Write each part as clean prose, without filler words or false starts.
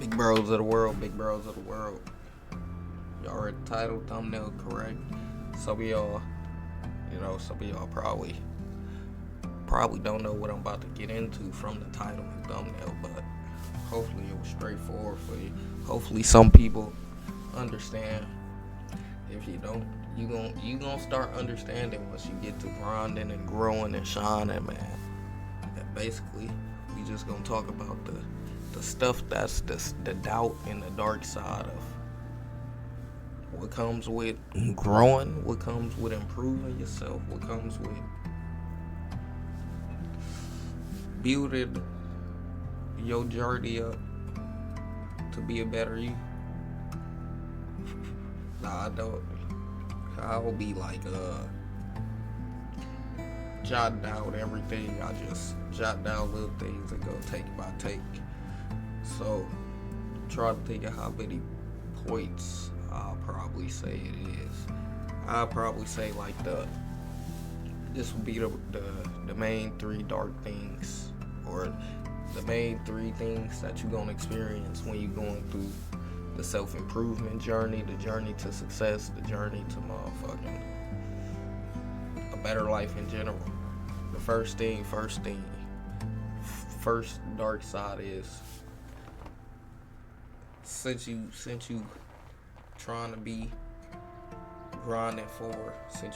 Big bros of the world, big bros of the world. Y'all read the title, thumbnail, correct? Some of y'all, some of y'all probably don't know what I'm about to get into from the title and thumbnail, but hopefully it was straightforward for you. Hopefully some people understand. If you don't, you gonna start understanding once you get to grinding and growing and shining, man. And basically, we just gonna talk about the stuff that's the doubt and the dark side of what comes with growing, what comes with improving yourself, what comes with building your journey up to be a better you. Nah, I don't. I'll be like jotting down everything. I just jot down little things and go take by take. So try to think of how many points I'll probably say it is. I'll probably say like this will be the main three dark things, or the main three things that you're gonna experience when you're going through the self-improvement journey, the journey to success, the journey to motherfucking a better life in general. The first dark side is since you trying to be grinding for the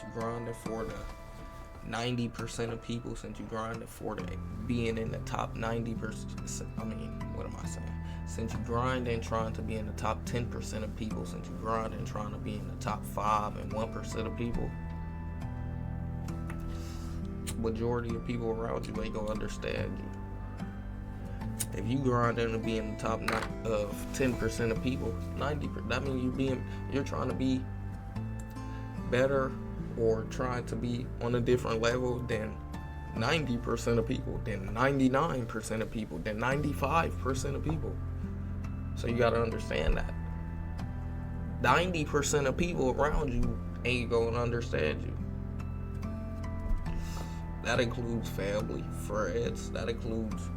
90% of people, since you grinding for the being in the top 90%, what am I saying? Since you grinding trying to be in the top 10% of people, since you grinding trying to be in the top 5 and 1% of people, majority of people around you ain't gonna understand you. If you grinding to be in the top 10% of people, 90%, that means you're trying to be better or trying to be on a different level than 90% of people, than 99% of people, than 95% of people. So you gotta understand that 90% of people around you ain't gonna understand you. That includes family, friends, that includes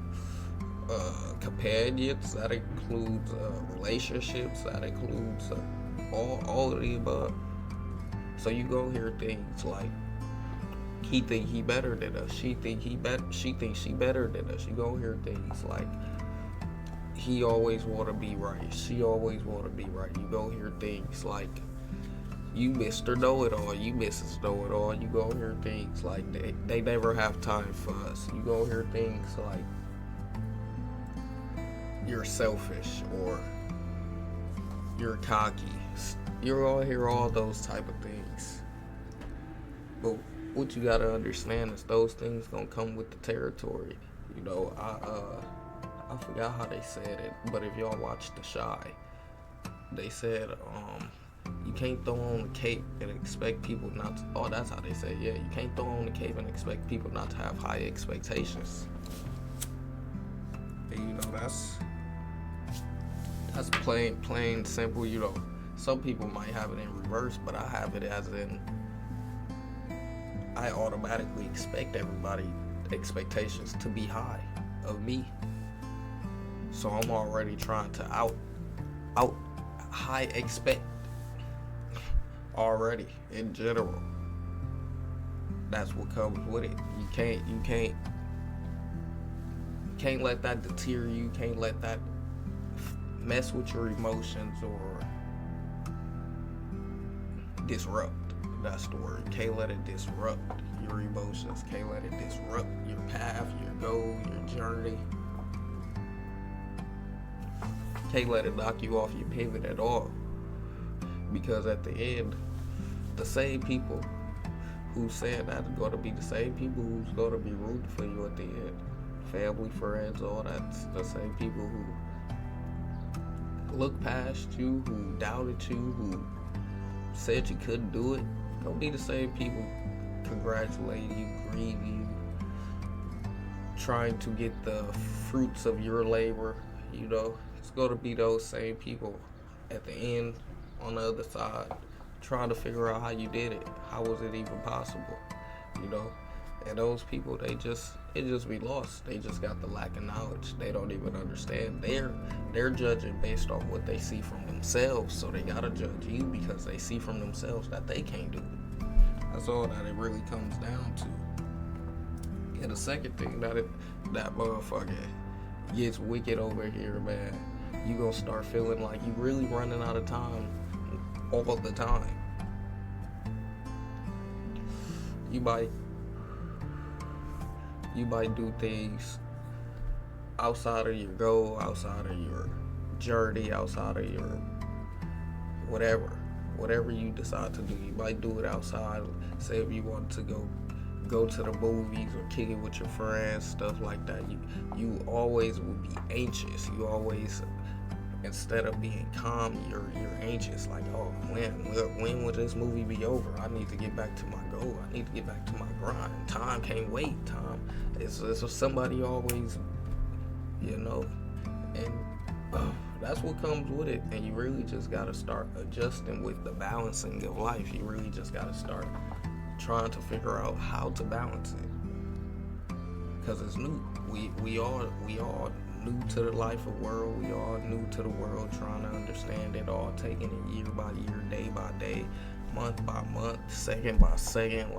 companions, that includes relationships, that includes all of the above. So you go hear things like, he think he better than us, she thinks she better than us. You go hear things like, he always want to be right, she always want to be right. You go hear things like, you Mr. Know-It-All, you Mrs. Know-It-All. You go hear things like, they never have time for us. You go hear things like, you're selfish or you're cocky. You're gonna hear all those type of things. But what you gotta understand is those things gonna come with the territory. I forgot how they said it, but if y'all watch The Shy, they said you can't throw on the cape and expect people not to, that's how they say it. Yeah, you can't throw on the cape and expect people not to have high expectations. And that's plain simple. Some people might have it in reverse, but I have it as in, I automatically expect everybody's expectations to be high of me. So I'm already trying to out high expect already in general. That's what comes with it. You can't let that deter you. You can't let that mess with your emotions or disrupt. That's the word. Can't let it disrupt your emotions. Can't let it disrupt your path, your goal, your journey. Can't let it knock you off your pivot at all. Because at the end, the same people who said that are going to be the same people who's going to be rooting for you at the end. Family, friends, all that's the same people who looked past you, who doubted you, who said you couldn't do it. Gonna be the same people congratulating you, greeting you, trying to get the fruits of your labor. It's gonna be those same people at the end, on the other side, trying to figure out how you did it. How was it even possible? And those people, it just be lost. They just got the lack of knowledge. They don't even understand. They're judging based off what they see from themselves. So they gotta judge you because they see from themselves that they can't do it. That's all that it really comes down to. And the second thing that motherfucker gets wicked over here, man, you gonna start feeling like you really running out of time all the time. You might do things outside of your goal, outside of your journey, outside of your whatever you decide to do. You might do it outside. Say if you want to go to the movies or kick it with your friends, stuff like that. You always will be anxious. You always, instead of being calm, you're anxious. Like, oh, when will this movie be over? I need to get back to my goal. I need to get back to my grind. Time can't wait. Time it's somebody always, and that's what comes with it. And you really just gotta start adjusting with the balancing of life. You really just gotta start trying to figure out how to balance it, because it's new. We all new to the life of world. We all new to the world, trying to understand it all, taking it year by year, day by day, month by month, second by second.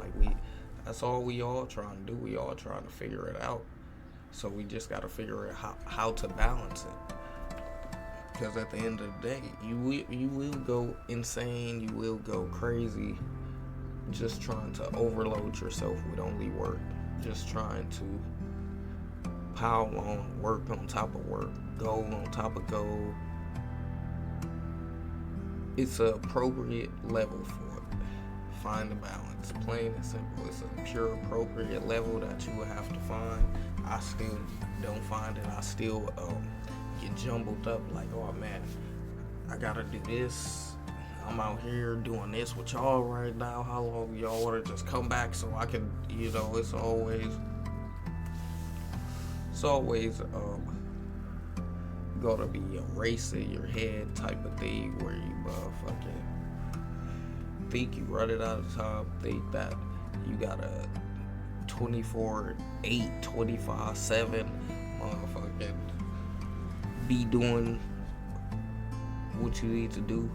That's all we all trying to do. We all trying to figure it out. So we just got to figure out how to balance it. Because at the end of the day, you will go insane. You will go crazy just trying to overload yourself with only work. Just trying to pile on work on top of work, goal on top of goal. It's an appropriate level for it. Find the balance, plain and simple. It's a pure appropriate level that you will have to find. I still don't find it. I still get jumbled up like, oh man, I gotta do this. I'm out here doing this with y'all right now. How long y'all wanna just come back so I can, it's always gonna be a race in your head type of thing where you motherfucking think you running out of time, think that you gotta 24/8, 25/7 motherfucking be doing what you need to do,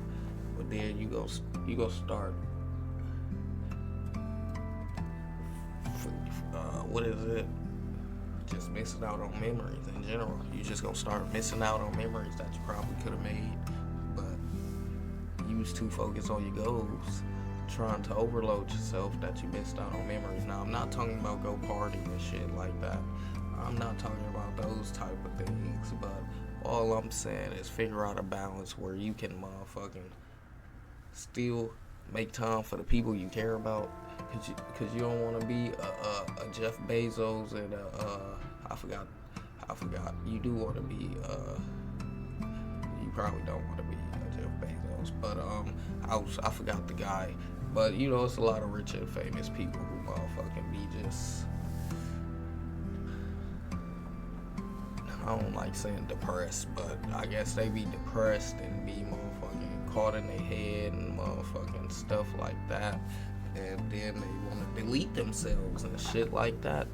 but then you go start what is it? Just missing out on memories in general. You just gonna start missing out on memories that you probably could have made, but you was too focused on your goals, trying to overload yourself, that you missed out on memories. Now, I'm not talking about go party and shit like that. I'm not talking about those type of things, but all I'm saying is figure out a balance where you can motherfucking still make time for the people you care about, because you don't want to be a Jeff Bezos and I forgot. You do want to be you probably don't want to be Jeff Bezos, but I forgot the guy. But it's a lot of rich and famous people who motherfucking be just, I don't like saying depressed, but I guess they be depressed and be motherfucking caught in their head and motherfucking stuff like that. And then they want to delete themselves and shit like that.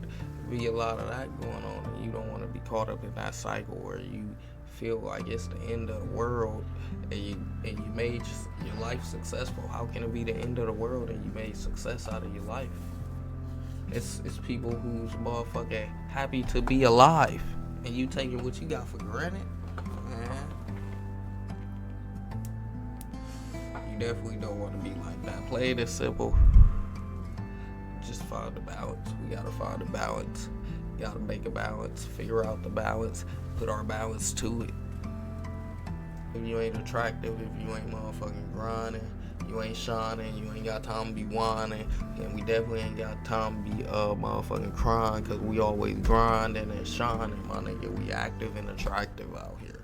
Be a lot of that going on, and you don't want to be caught up in that cycle where you feel like it's the end of the world and you made your life successful. How can it be the end of the world and you made success out of your life? It's people who's motherfucking happy to be alive, and you taking what you got for granted, man. You definitely don't want to be like that. Plain and simple. Just find the balance. We gotta find a balance. We gotta make a balance. Figure out the balance. Put our balance to it. If you ain't attractive, if you ain't motherfucking grinding, you ain't shining, you ain't got time to be whining, and we definitely ain't got time to be motherfucking crying, because we always grinding and shining, my nigga. We active and attractive out here.